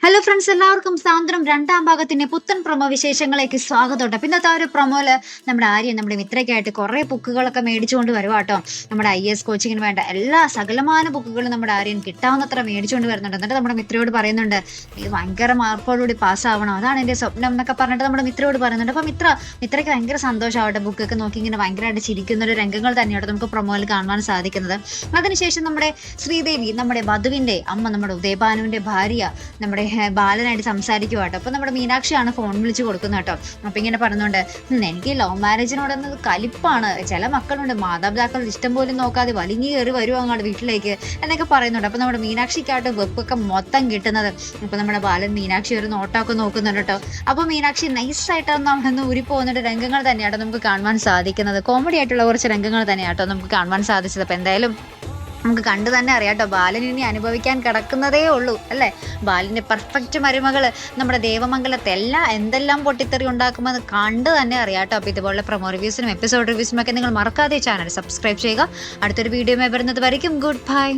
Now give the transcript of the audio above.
Hello friends, എല്ലാവർക്കും സാന്ദ്രം രണ്ടാം ഭാഗത്തിന്റെ പുത്തൻ പ്രൊമോ വിശേഷങ്ങളിലേക്ക് സ്വാഗതമുണ്ട്. പിന്നത്തെ ആ ഒരു പ്രൊമോയില് നമ്മുടെ ആര്യൻ നമ്മുടെ മിത്രയ്ക്കായിട്ട് കുറെ ബുക്കുകളൊക്കെ മേടിച്ചുകൊണ്ട് വരുവാ കേട്ടോ. നമ്മുടെ IAS കോച്ചിങ്ങിന് വേണ്ട എല്ലാ സകലമാന ബുക്കുകളും നമ്മുടെ ആര്യൻ കിട്ടാവുന്നത്ര മേടിച്ചുകൊണ്ട് വരുന്നുണ്ട്. എന്നിട്ട് നമ്മുടെ മിത്രയോട് പറയുന്നുണ്ട്, ഈ ഭയങ്കര മാർക്കോടുകൂടി പാസ്സാവണം, അതാണ് എൻ്റെ സ്വപ്നം എന്നൊക്കെ പറഞ്ഞിട്ട് നമ്മുടെ മിത്രയോട് പറയുന്നുണ്ട്. അപ്പൊ മിത്രയ്ക്ക് ഭയങ്കര സന്തോഷമാവട്ടെ. ബുക്കൊക്കെ നോക്കി ഇങ്ങനെ ഭയങ്കരമായിട്ട് ചിരിക്കുന്ന ഒരു രംഗങ്ങൾ തന്നെയാണ് നമുക്ക് പ്രൊമോയിൽ കാണാൻ സാധിക്കുന്നത്. അതിനുശേഷം നമ്മുടെ ശ്രീദേവി, നമ്മുടെ വധുവിന്റെ അമ്മ, നമ്മുടെ ഉദയഭാനുവിന്റെ ഭാര്യ, നമ്മുടെ ബാലനായിട്ട് സംസാരിക്കുക കേട്ടോ. അപ്പൊ നമ്മുടെ മീനാക്ഷിയാണ് ഫോൺ വിളിച്ച് കൊടുക്കുന്നത് കേട്ടോ. അപ്പൊ ഇങ്ങനെ പറഞ്ഞുകൊണ്ട്, എനിക്ക് ലവ് മാരേജിനോടൊന്ന് കലിപ്പാണ്, ചില മക്കളുണ്ട് മാതാപിതാക്കൾ ഇഷ്ടം പോലും നോക്കാതെ വലിഞ്ഞു കയറി വരുവാ അങ്ങോട്ട് വീട്ടിലേക്ക് എന്നൊക്കെ പറയുന്നുണ്ട്. അപ്പൊ നമ്മുടെ മീനാക്ഷിക്കായിട്ട് വെപ്പൊക്കെ മൊത്തം കിട്ടുന്നത്. അപ്പൊ നമ്മുടെ ബാലൻ മീനാക്ഷി ഒരു നോട്ടമൊക്കെ നോക്കുന്നുണ്ട് കേട്ടോ. അപ്പൊ മീനാക്ഷി നൈസായിട്ട് നമ്മളൊന്ന് ഊരിപ്പോകുന്ന രംഗങ്ങൾ തന്നെയാട്ടോ നമുക്ക് കാണുവാൻ സാധിക്കുന്നത്. കോമഡി ആയിട്ടുള്ള കുറച്ച് രംഗങ്ങൾ തന്നെയാട്ടോ നമുക്ക് കാണുവാൻ സാധിച്ചത്. അപ്പൊ എന്തായാലും നമുക്ക് കണ്ടു തന്നെ അറിയാം കേട്ടോ, ബാലൻ ഇനി അനുഭവിക്കാൻ കിടക്കുന്നതേ ഉള്ളൂ അല്ലേ. ബാലന്റെ പെർഫെക്റ്റ് മരുമകള് നമ്മുടെ ദേവമംഗലത്തെ എന്തെല്ലാം പൊട്ടിത്തെറി ഉണ്ടാക്കുമെന്ന് കണ്ടു തന്നെ അറിയാം കേട്ടോ. അപ്പോൾ ഇതുപോലുള്ള പ്രൊമോ റിവ്യൂസിനും എപ്പിസോഡ് റിവ്യൂസിനും ഒക്കെ നിങ്ങൾ മറക്കാതെ ചാനൽ സബ്സ്ക്രൈബ് ചെയ്യുക. അടുത്തൊരു വീഡിയോ വരുന്നത് വരയ്ക്കും ഗുഡ് ബൈ.